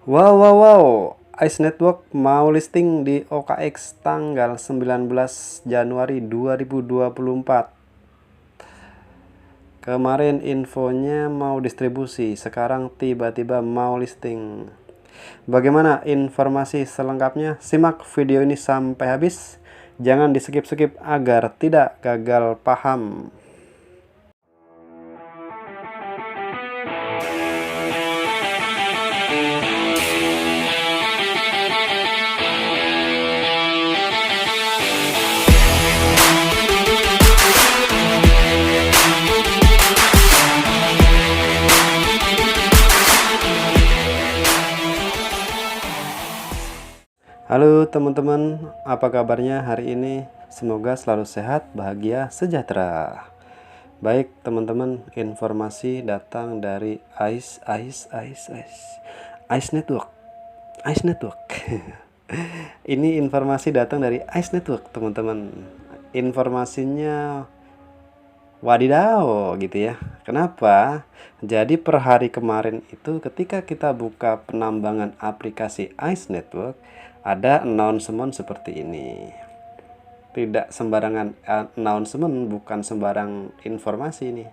Wow, wow, wow. Ice Network mau listing di OKX tanggal 19 Januari 2024. Kemarin infonya mau distribusi, sekarang tiba-tiba mau listing. Bagaimana informasi selengkapnya? Simak video ini sampai habis. Jangan di skip-skip agar tidak gagal paham. Halo teman-teman, apa kabarnya hari ini? Semoga selalu sehat, bahagia, sejahtera. Baik teman-teman, informasi datang dari Ice Network. Ice Network. Ini informasi datang dari Ice Network, teman-teman. Informasinya wadidaw gitu ya. Kenapa? Jadi per hari kemarin itu ketika kita buka penambangan aplikasi Ice Network, ada announcement seperti ini. Tidak sembarangan announcement, bukan sembarang informasi ini.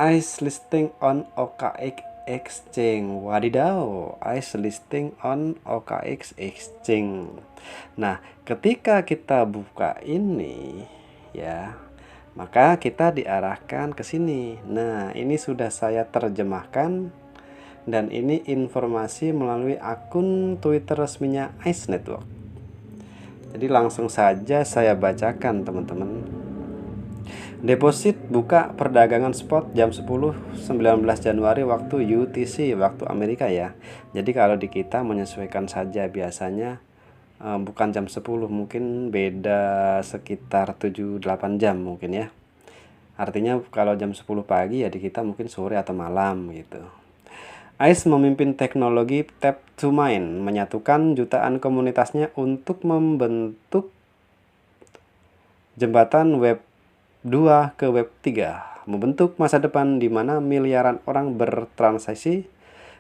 Ice listing on OKX Exchange. Wadidaw, Ice listing on OKX Exchange. Nah, ketika kita buka ini ya, maka kita diarahkan ke sini. Nah, ini sudah saya terjemahkan dan ini informasi melalui akun Twitter resminya Ice Network. Jadi langsung saja saya bacakan teman-teman. Deposit buka perdagangan spot jam 10.19 Januari waktu UTC, waktu Amerika ya. Jadi kalau di kita menyesuaikan saja, biasanya bukan jam 10, mungkin beda sekitar 7-8 jam mungkin ya. Artinya kalau jam 10 pagi ya di kita mungkin sore atau malam gitu. Ice memimpin teknologi Tap to Mine, menyatukan jutaan komunitasnya untuk membentuk jembatan Web 2 ke Web 3, membentuk masa depan di mana miliaran orang bertransaksi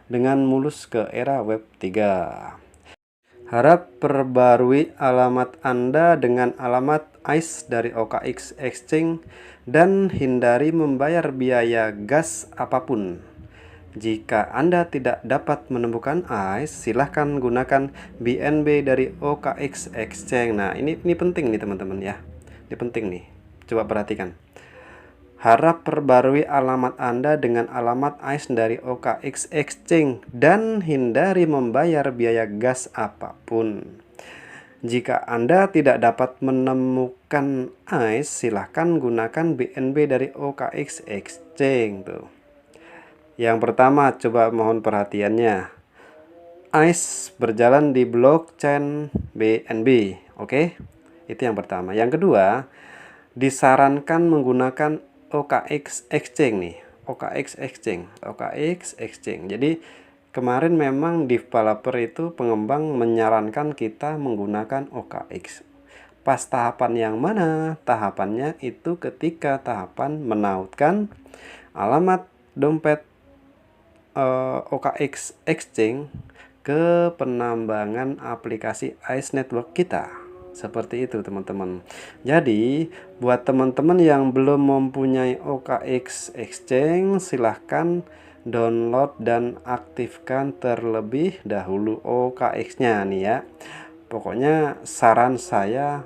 dengan mulus ke era Web 3. Harap perbarui alamat Anda dengan alamat ICE dari OKX Exchange dan hindari membayar biaya gas apapun. Jika Anda tidak dapat menemukan ICE, silahkan gunakan BNB dari OKX Exchange. Nah, ini penting nih teman-teman ya. Ini penting nih. Coba perhatikan. Harap perbarui alamat Anda dengan alamat ICE dari OKX Exchange dan hindari membayar biaya gas apapun. Jika Anda tidak dapat menemukan ICE, silahkan gunakan BNB dari OKX Exchange tuh. Yang pertama, coba mohon perhatiannya. ICE berjalan di blockchain BNB. Oke? Itu yang pertama. Yang kedua, disarankan menggunakan OKX Exchange nih. OKX Exchange. Jadi kemarin memang developer itu pengembang menyarankan kita menggunakan OKX. Pas tahapan yang mana? Tahapannya itu ketika tahapan menautkan alamat dompet OKX Exchange ke penambangan aplikasi Ice Network kita. Seperti itu teman-teman. Jadi buat teman-teman yang belum mempunyai OKX Exchange, silahkan download dan aktifkan terlebih dahulu OKX-nya nih ya. Pokoknya saran saya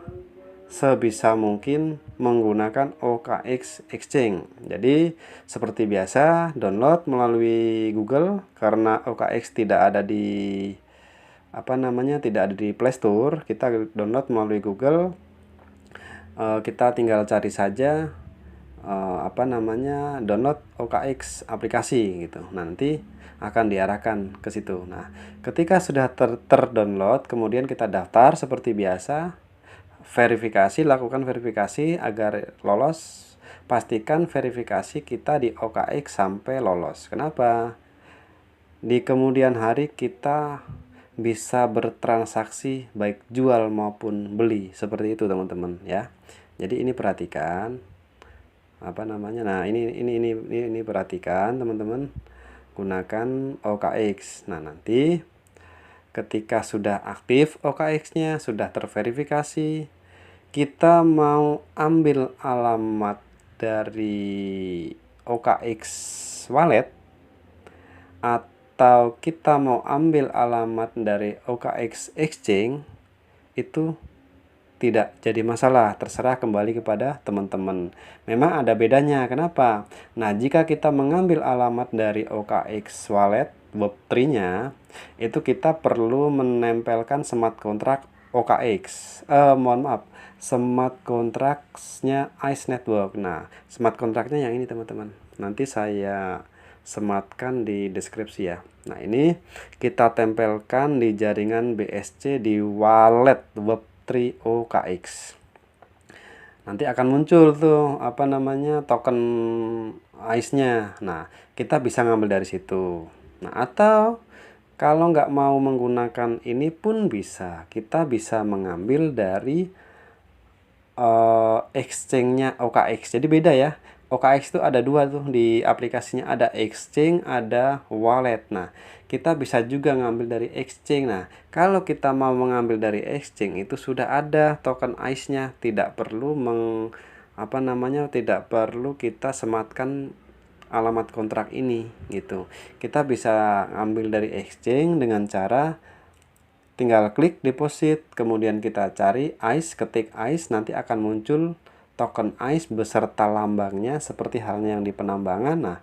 sebisa mungkin menggunakan OKX Exchange. Jadi seperti biasa download melalui Google, karena OKX tidak ada di tidak ada di Play Store. Kita download melalui Google. Kita tinggal cari saja download OKX aplikasi gitu. Nanti akan diarahkan ke situ. Nah, ketika sudah terdownload, kemudian kita daftar seperti biasa. Lakukan verifikasi agar lolos. Pastikan verifikasi kita di OKX sampai lolos. Kenapa? Di kemudian hari kita bisa bertransaksi baik jual maupun beli, seperti itu teman-teman ya. Jadi ini perhatikan Nah, ini perhatikan teman-teman. gunakan OKX. Nah, nanti ketika sudah aktif OKX-nya, sudah terverifikasi, kita mau ambil alamat dari OKX wallet atau kita mau ambil alamat dari OKX exchange, itu tidak jadi masalah, terserah kembali kepada teman-teman. Memang ada bedanya. Kenapa? Nah, jika kita mengambil alamat dari OKX wallet Web3-nya, itu kita perlu menempelkan smart contract OKX. Smart contracts-nya ICE Network. Nah, smart contract-nya yang ini, teman-teman. Nanti saya sematkan di deskripsi ya. Nah, ini kita tempelkan di jaringan BSC di wallet Web3 OKX. Nanti akan muncul tuh token ICE-nya. Nah, kita bisa ngambil dari situ. Nah, atau kalau nggak mau menggunakan ini pun bisa. Kita bisa mengambil dari exchange-nya OKX. Jadi beda ya. OKX itu ada dua tuh di aplikasinya, ada exchange, ada wallet. Nah, kita bisa juga ngambil dari exchange. Nah, kalau kita mau mengambil dari exchange itu sudah ada token ICE-nya, tidak perlu tidak perlu kita sematkan alamat kontrak ini gitu. Kita bisa ngambil dari exchange dengan cara tinggal klik deposit, kemudian kita cari ICE, ketik ICE, nanti akan muncul token ICE beserta lambangnya seperti halnya yang di penambangan. Nah,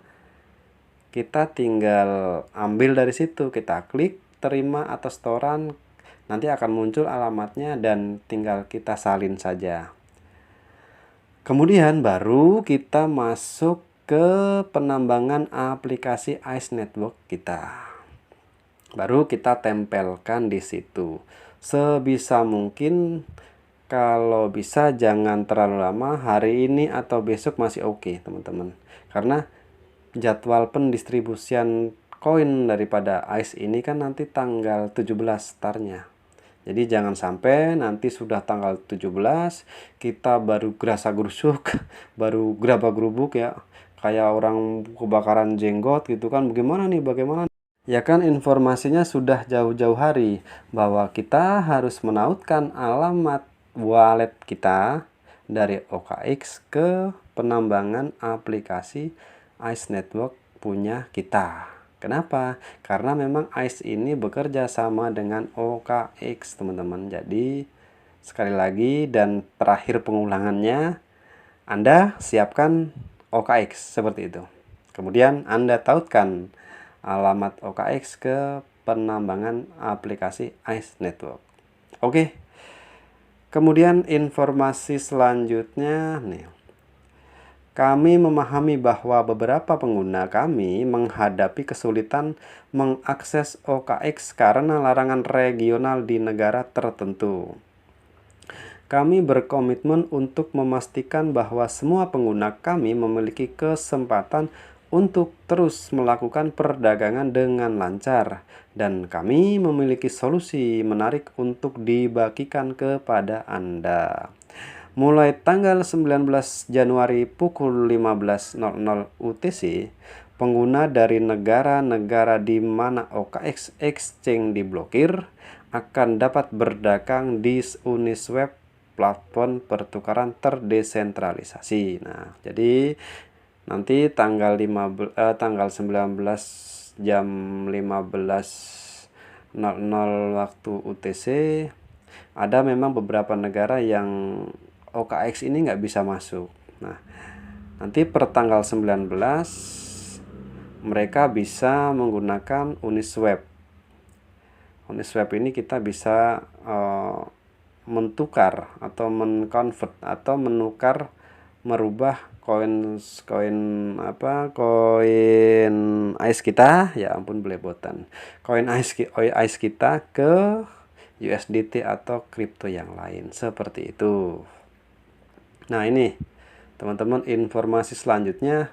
kita tinggal ambil dari situ, kita klik terima atau setoran, nanti akan muncul alamatnya dan tinggal kita salin saja. Kemudian baru kita masuk ke penambangan aplikasi ICE Network kita. Baru kita tempelkan di situ. Sebisa mungkin, kalau bisa jangan terlalu lama, hari ini atau besok masih oke, teman-teman. Karena jadwal pendistribusian koin daripada ICE ini kan nanti tanggal 17 startnya. Jadi jangan sampai nanti sudah tanggal 17 kita baru gerasa-gerusuk, baru gerabak-gerubuk ya. Kayak orang kebakaran jenggot gitu kan. Bagaimana? Ya kan, informasinya sudah jauh-jauh hari bahwa kita harus menautkan alamat wallet kita dari OKX ke penambangan aplikasi ICE Network punya kita. Kenapa? Karena memang ICE ini bekerja sama dengan OKX, teman-teman. Jadi sekali lagi dan terakhir pengulangannya, Anda siapkan OKX seperti itu. Kemudian Anda tautkan alamat OKX ke penambangan aplikasi ICE Network. Oke. Kemudian informasi selanjutnya nih. Kami memahami bahwa beberapa pengguna kami menghadapi kesulitan mengakses OKX karena larangan regional di negara tertentu. Kami berkomitmen untuk memastikan bahwa semua pengguna kami memiliki kesempatan untuk terus melakukan perdagangan dengan lancar, dan kami memiliki solusi menarik untuk dibagikan kepada Anda. Mulai tanggal 19 Januari pukul 15.00 UTC, pengguna dari negara-negara di mana OKX Exchange diblokir akan dapat berdagang di Uniswap, platform pertukaran terdesentralisasi. Nah, jadi nanti tanggal 19 jam 15.00 waktu UTC, ada memang beberapa negara yang OKX ini nggak bisa masuk. Nah, nanti per tanggal 19 mereka bisa menggunakan Uniswap. Uniswap ini kita bisa menukar atau menconvert atau menukar, merubah koin ICE kita, ya ampun belepotan, koin ICE kita ke USDT atau kripto yang lain seperti itu. Nah, ini teman-teman informasi selanjutnya,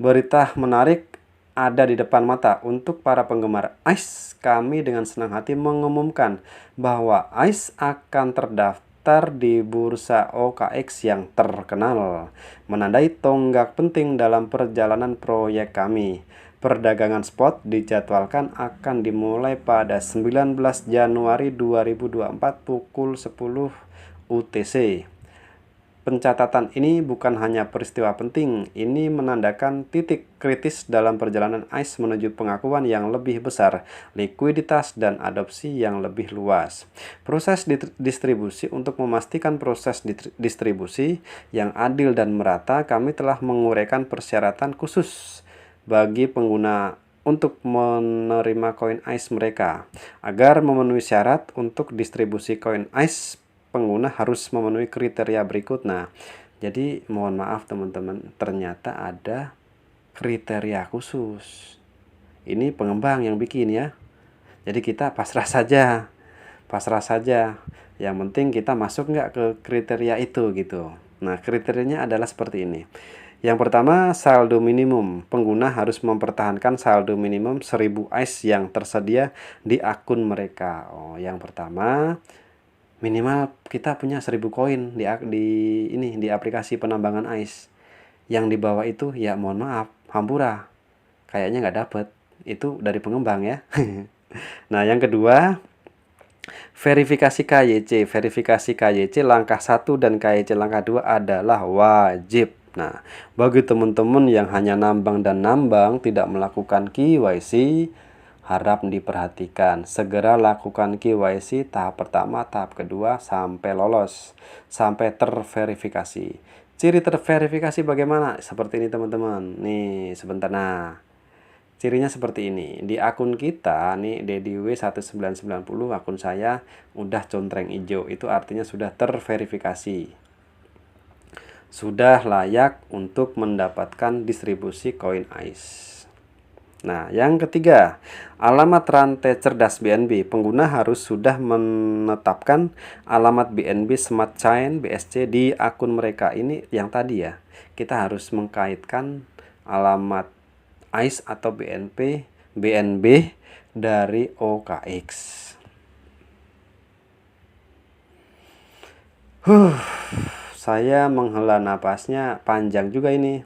berita menarik ada di depan mata. Untuk para penggemar ICE, kami dengan senang hati mengumumkan bahwa ICE akan terdaftar di bursa OKX yang terkenal, menandai tonggak penting dalam perjalanan proyek kami. Perdagangan spot dijadwalkan akan dimulai pada 19 Januari 2024 pukul 10 UTC. Pencatatan ini bukan hanya peristiwa penting, ini menandakan titik kritis dalam perjalanan ICE menuju pengakuan yang lebih besar, likuiditas, dan adopsi yang lebih luas. Proses distribusi. Untuk memastikan proses distribusi yang adil dan merata, kami telah menguraikan persyaratan khusus bagi pengguna untuk menerima koin ICE mereka. Agar memenuhi syarat untuk distribusi koin ICE, pengguna harus memenuhi kriteria berikut. Nah, jadi mohon maaf teman-teman, ternyata ada kriteria khusus. Ini pengembang yang bikin ya. Jadi kita pasrah saja. Yang penting kita masuk nggak ke kriteria itu gitu. Nah, kriterianya adalah seperti ini. Yang pertama, saldo minimum. Pengguna harus mempertahankan saldo minimum 1000 ICE yang tersedia di akun mereka. Yang pertama, minimal kita punya 1000 koin di aplikasi penambangan ICE. Yang di bawah itu ya mohon maaf, hampura. Kayaknya nggak dapet. Itu dari pengembang ya. Nah, yang kedua, verifikasi KYC. Verifikasi KYC langkah 1 dan KYC langkah 2 adalah wajib. Nah, bagi teman-teman yang hanya nambang dan nambang tidak melakukan KYC, harap diperhatikan. Segera lakukan KYC tahap pertama, tahap kedua sampai lolos, sampai terverifikasi. Ciri terverifikasi bagaimana? Seperti ini teman-teman. Nih, sebentar. Nah, cirinya seperti ini. Di akun kita nih DDW1990, akun saya udah contreng hijau. Itu artinya sudah terverifikasi. Sudah layak untuk mendapatkan distribusi koin ICE. Nah, yang ketiga, alamat rantai cerdas BNB. Pengguna harus sudah menetapkan alamat BNB Smart Chain BSC di akun mereka. Ini yang tadi ya. Kita harus mengkaitkan alamat ICE atau BNB dari OKX. Saya menghela napasnya panjang juga ini.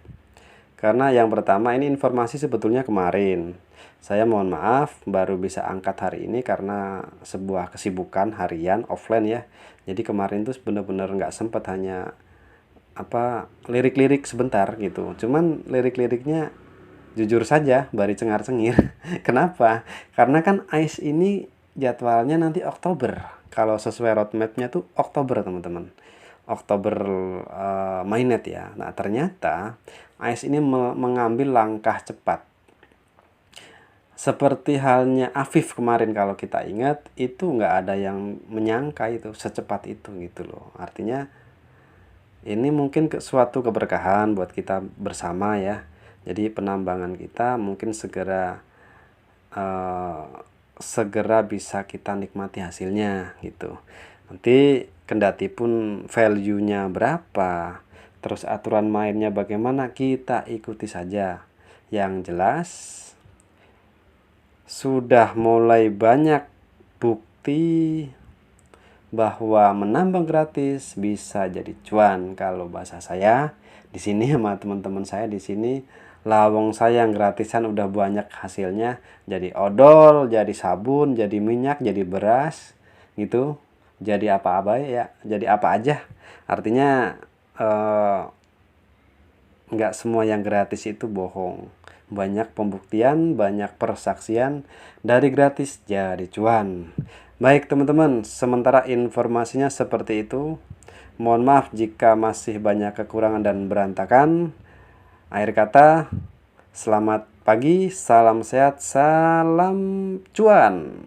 Karena yang pertama ini informasi sebetulnya kemarin. Saya mohon maaf baru bisa angkat hari ini karena sebuah kesibukan harian offline ya. Jadi kemarin tuh bener-bener nggak sempat, hanya lirik-lirik sebentar gitu. Cuman lirik-liriknya jujur saja bari cengar-cengir. Kenapa? Karena kan ICE ini jadwalnya nanti Oktober. Kalau sesuai roadmapnya tuh Oktober teman-teman. Oktober mainnet ya. Nah, ternyata ICE ini mengambil langkah cepat. Seperti halnya Afif kemarin, kalau kita ingat, itu nggak ada yang menyangka itu secepat itu gitu loh. Artinya ini mungkin suatu keberkahan buat kita bersama ya. Jadi penambangan kita mungkin segera bisa kita nikmati hasilnya gitu. Nanti kendati pun value-nya berapa, terus aturan mainnya bagaimana, kita ikuti saja. Yang jelas sudah mulai banyak bukti bahwa menambang gratis bisa jadi cuan. Kalau bahasa saya di sini sama teman-teman saya di sini, lawang saya yang gratisan udah banyak hasilnya, jadi odol, jadi sabun, jadi minyak, jadi beras gitu. Jadi apa-apa ya, jadi apa aja. Artinya nggak semua yang gratis itu bohong. Banyak pembuktian, banyak persaksian dari gratis jadi cuan. Baik teman-teman, sementara informasinya seperti itu. Mohon maaf jika masih banyak kekurangan dan berantakan. Akhir kata, selamat pagi, salam sehat, salam cuan.